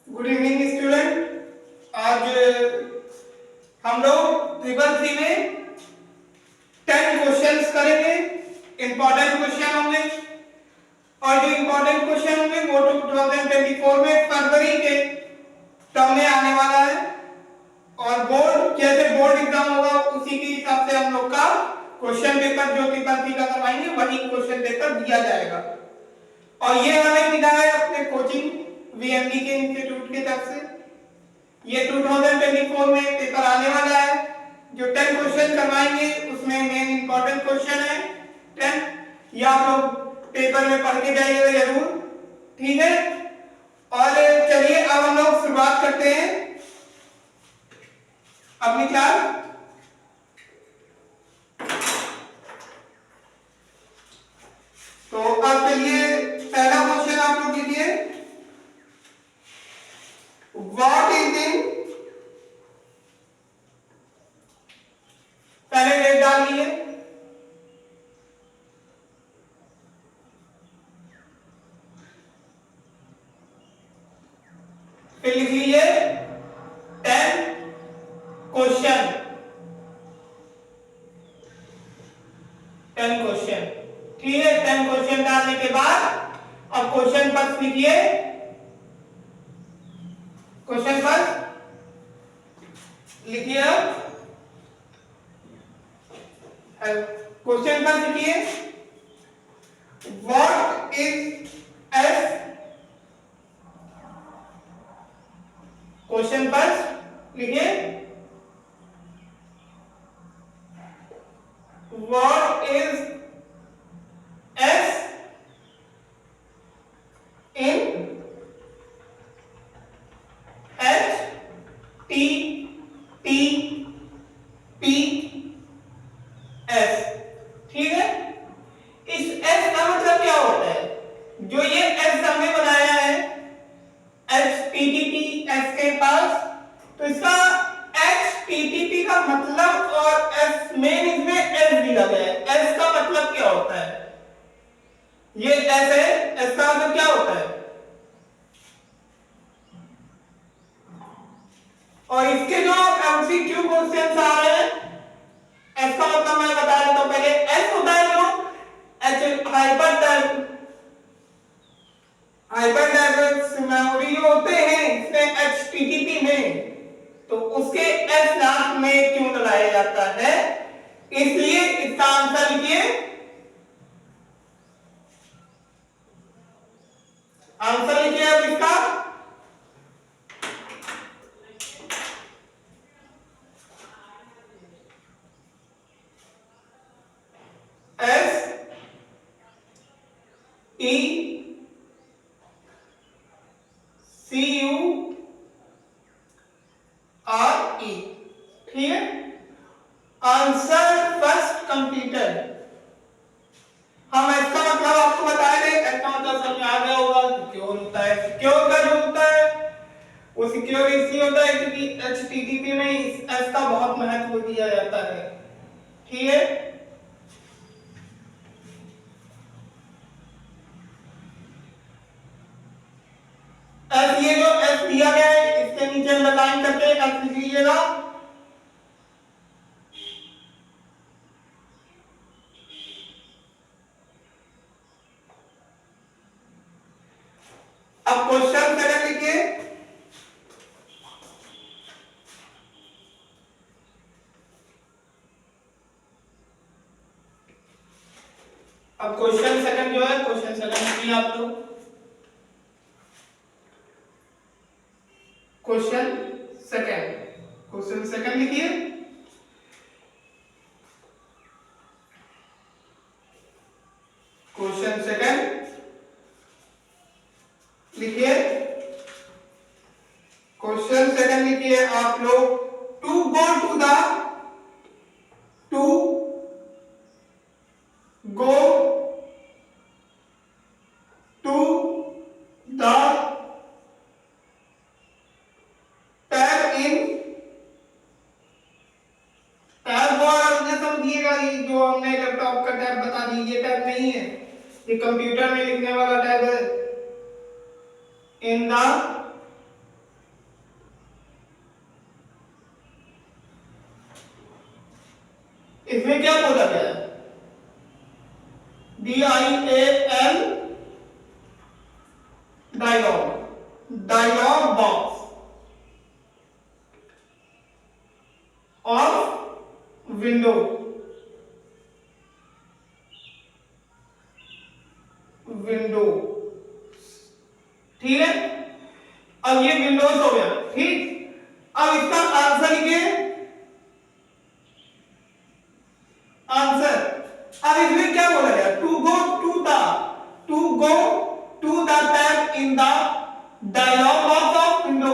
Good evening student. आज हम लोग ट्रिपल सी में 10 क्वेश्चंस करेंगे। इंपॉर्टेंट क्वेश्चन होंगे और जो इंपॉर्टेंट क्वेश्चन होंगे वो 2024 में फरवरी के टर्म में आने वाला है और बोर्ड जैसे बोर्ड एग्जाम होगा उसी के हिसाब से हम लोग का क्वेश्चन पेपर जो ट्रिपल सी का करवाएंगे वही क्वेश्चन पेपर दिया जाएगा। और ये हमें मिला है अपने कोचिंग वीएमडी के इंस्टीट्यूट की तरफ से। ये 2024 में पेपर आने वाला है। जो 10 क्वेश्चन करवाएंगे उसमें मेन इंपॉर्टेंट क्वेश्चन है 10। ये आप लोग पेपर में पढ़ के जाइएगा जरूर, ठीक है। और चलिए अब हम लोग शुरुआत करते हैं अपनी क्लास। तो अब चलिए पहला क्वेश्चन आप लोग कीजिए। व्हाट इज इन, पहले डेट डालिए, फिर लिख लीजिए 10 क्वेश्चन, 10 क्वेश्चन, ठीक है। 10 क्वेश्चन डालने के बाद अब क्वेश्चन फर्स्ट लिखिए। क्वेश्चन फर्स्ट लिखिए। क्वेश्चन फर्स्ट लिखिए what is S. Question first लिखिए what is S in H T T P S, ठीक है। इस एस का मतलब क्या होता है? जो ये एस हमने बनाया है H T T P S के पास, तो इसका एच टी टी पी का मतलब और एस मेन इसमें एस दिया गया है। एस का मतलब क्या होता है? ये एस है, एस का मतलब क्या होता है? और इसके जो एमसीक्यू क्वेश्चंस आ रहे हैं, एस का मतलब मैं बता देता हूं पहले। एस होता है जो एच हाइपरडायवर्स मेमोरी जो होते हैं इसमें एचटीटीपी में, तो उसके एस लास्ट में क्यों लगाया जाता है, इसलिए इसका आंसर लिखिए। आंसर लिखिए अब इसका S E C U R E, ठीक है। Answer first completed. हम इसका मतलब आपको बताए थे, इसका मतलब समझ में आ गया होगा। सिक्योर होता है, सिक्योर का जो होता है वो सिक्योर इसलिए होता है क्योंकि एचटीटीपी में इस एस का बहुत महत्व दिया जाता है, ठीक है। एस, ये जो एस दिया गया है इसके नीचे अंडरलाइन करके एस लिख लीजिएगा। अब क्वेश्चन सेकंड लिखिए। अब क्वेश्चन सेकंड जो है, क्वेश्चन सेकंड लिखिए आप लोग। क्वेश्चन सेकंड, क्वेश्चन सेकंड लिखिए। क्वेश्चन सेकंड लिखिए। क्वेश्चन सेकंड लिखिए आप लोग। To go to the, to go to the tab in, tab आपने समझिएगा, ये जो हमने लैपटॉप का टैब बता दी, ये टैब नहीं है, ये कंप्यूटर में लिखने वाला टैब है। In the dialogue box of window, ठीक है। अब ये विंडोज हो गया, ठीक। अब इसका आंसर लिखिए, आंसर। अब इसमें क्या बोला गया, to go to the tab in the dialogue box of window,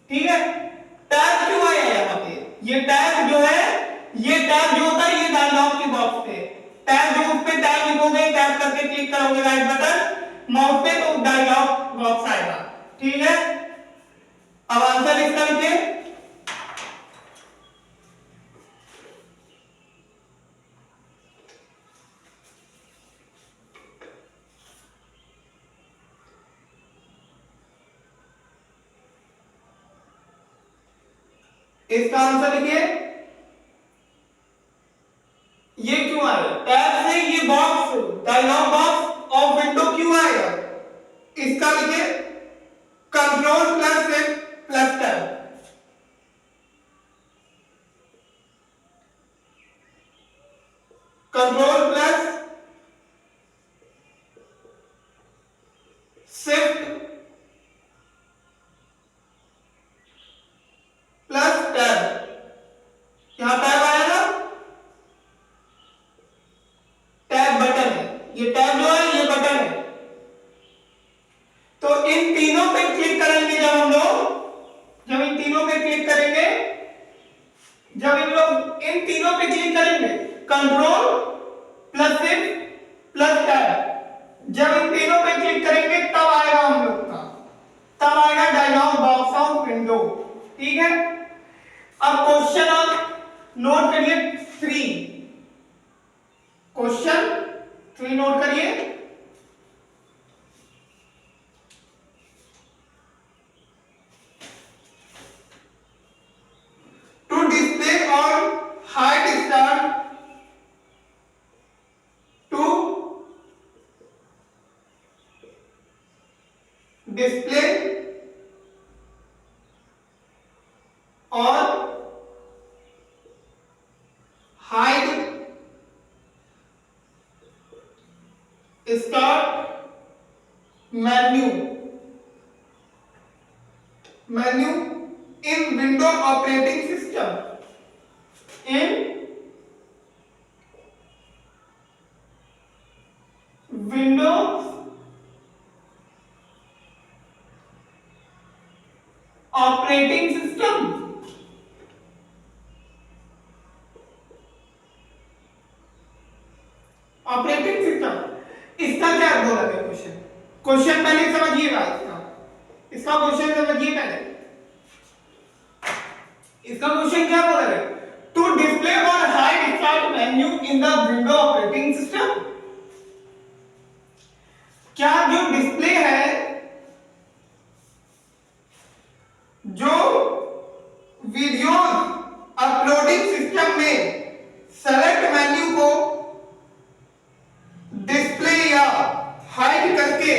ठीक है। टैब क्यों आया यहां पे, ये टैब जो है, ये टैब जो होता है ये डायलॉग के बॉक्स पे टैब, जो उस पे टैब लिखोगे, टैब करके क्लिक करोगे राइट बटन माउस पे, तो डायलॉग बॉक्स आएगा, ठीक है। अब आंसर इसका लिखिए, इसका आंसर लिखिए। ये क्यों आया, टैब से ये box dialogue box of window क्यों आएगा, इसका लिखिए control plus shift plus tab, control plus shift plus tab, यहां टैब आएगा, टैब बटन है, ये टैब जो है ये बटन है। तो इन तीनों पे क्लिक करेंगे जब हम लोग, जब इन तीनों पे क्लिक करेंगे, जब इन तीनों पे क्लिक करेंगे, control plus shift plus tab, जब इन तीनों पे क्लिक करेंगे तब आएगा हम लोग का, तब आएगा डायलॉग बॉक्स ऑफ विंडो, ठीक है। अब क्वेश्चन आप नोट करिए 3, क्वेश्चन 3 नोट करिए। टू डिस्प्ले और हाइड स्टार्ट टू डिस्प्ले और हाइड स्टार्ट मेन्यू इन विंडो ऑपरेटिंग सिस्टम, इन Windows operating system, operating system, इसका क्या बोला गया क्वेश्चन, क्वेश्चन पहले समझिएगा, इसका क्वेश्चन समझिए पहले, इसका क्वेश्चन क्या बोला गया, टू डिस्प्ले और hide start menu in the window operating system. क्या जो डिस्प्ले है, जो वीडियो अपलोडिंग सिस्टम में सेलेक्ट मेन्यू को डिस्प्ले या हाइड करके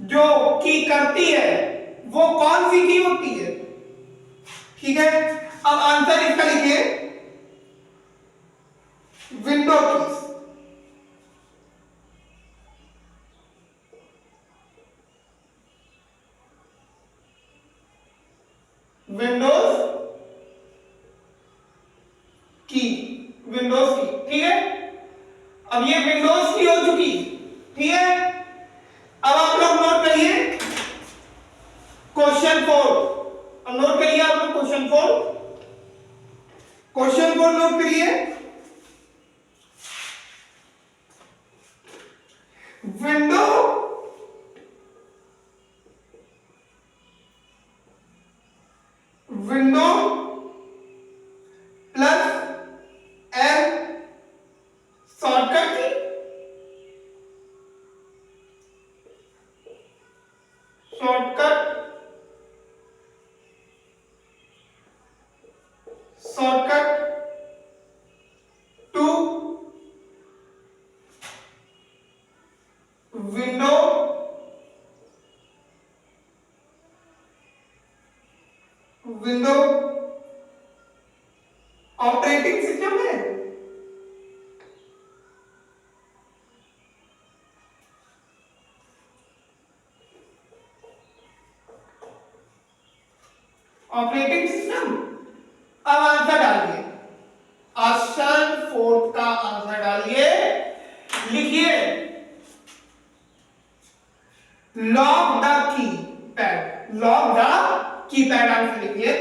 जो की करती है, वो कौन सी की होती है, ठीक है। अब आंसर इसका लिखिए, विंडो कीज, विंडोज की, विंडोज की, ठीक है। अब ये विंडोज की हो चुकी, ठीक है। अब आप लोग नोट करिए क्वेश्चन 4, नोट करिए आप लोग क्वेश्चन 4, क्वेश्चन 4 नोट करिए। Window window plus M shortcut key, shortcut to window window operating system है, ऑपरेटिंग सिस्टम। अब आंसर डालिए, ऑप्शन 4 का आंसर डालिए, लिखिए lock the keypad, lock the keypad, answer लिखिए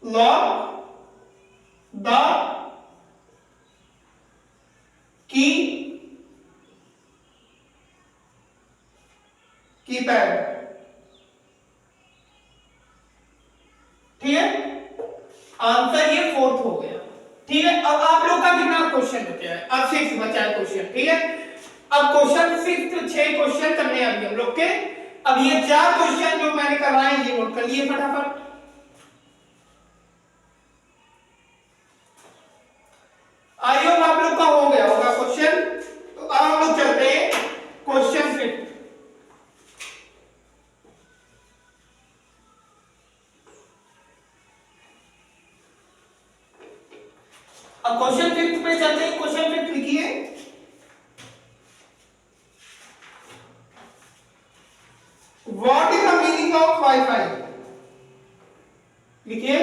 लॉक द की पैड, ठीक है। आंसर ये 4th हो गया, ठीक है। अब आप लोग का कितना क्वेश्चन बचा है? अब 6 बचा है क्वेश्चन, ठीक है। अब क्वेश्चन 6 क्वेश्चन करने हैं अभी हम लोग के। अब ये 4 क्वेश्चन जो मैंने करवाए ये नोट कर लिए फटाफट। आई होप आप लोग का हो गया होगा क्वेश्चन। तो अब हम लोग चलते हैं क्वेश्चन 5। अब क्वेश्चन 5 पे चलते हैं। क्वेश्चन 5 लिखिए what is the meaning of WiFi. लिखिए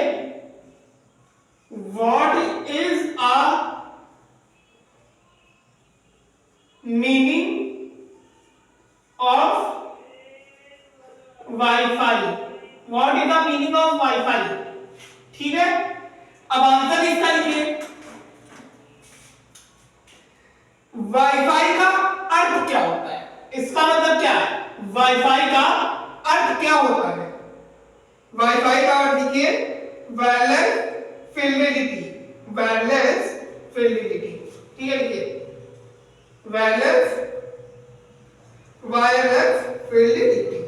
what is a meaning of WiFi, what is the meaning of WiFi, ठीक है। अब आंसर इसका लिखिए वाईफाई का अर्थ क्या होता है, इसका मतलब क्या है, वाईफाई का अर्थ क्या होता है। वाईफाई का अर्थ लिखिए वायरलेस फिडेलिटी, वायरलेस फिडेलिटी, ठीक है। लिखिए वायरलेस फिडेलिटी,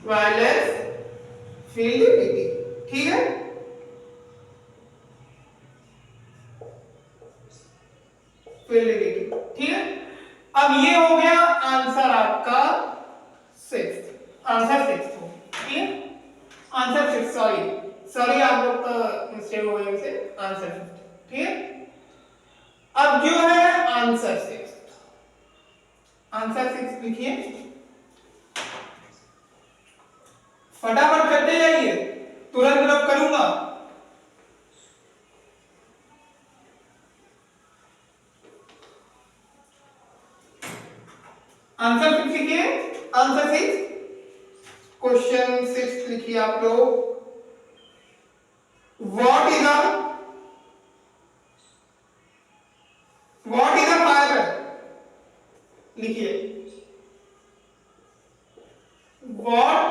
वायरलेस फिडेलिटी, ठीक है। ठीक है। अब ये हो गया आंसर आपका 6th, आंसर 6th हो, ठीक है। आंसर 6, सॉरी आप लोग का मिस्टेक हो गया, से आंसर 5, ठीक है। अब जो है आंसर 6, आंसर 6 लिखिए फटाफट करते जाइए, तुरंत रब करूंगा। आंसर 6 लिखिए, आंसर 6 क्वेश्चन 6 लिखिए आप लोग व्हाट इज अ फाइबर, लिखिए what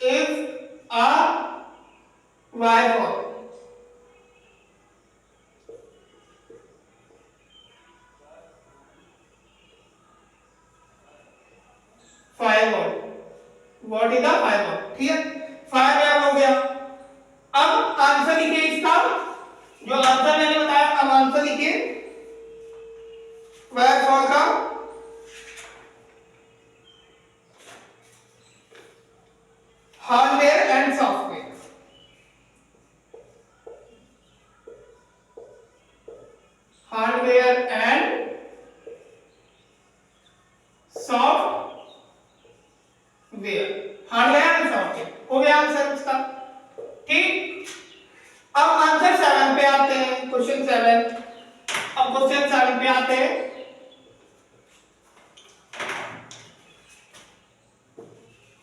is a wire wall, firewall, what is the firewall, ठीक है। फायरवॉल हो गया। अब आंसर लिखिए इसका, जो आंसर मैंने बताया। अब आंसर लिखिए वायरवॉल का hardware and software, hardware and software, hardware and software हो गया आंसर इसका, ठीक। अब आंसर 7 पे आते हैं, क्वेश्चन 7। अब क्वेश्चन 7 पे आते हैं।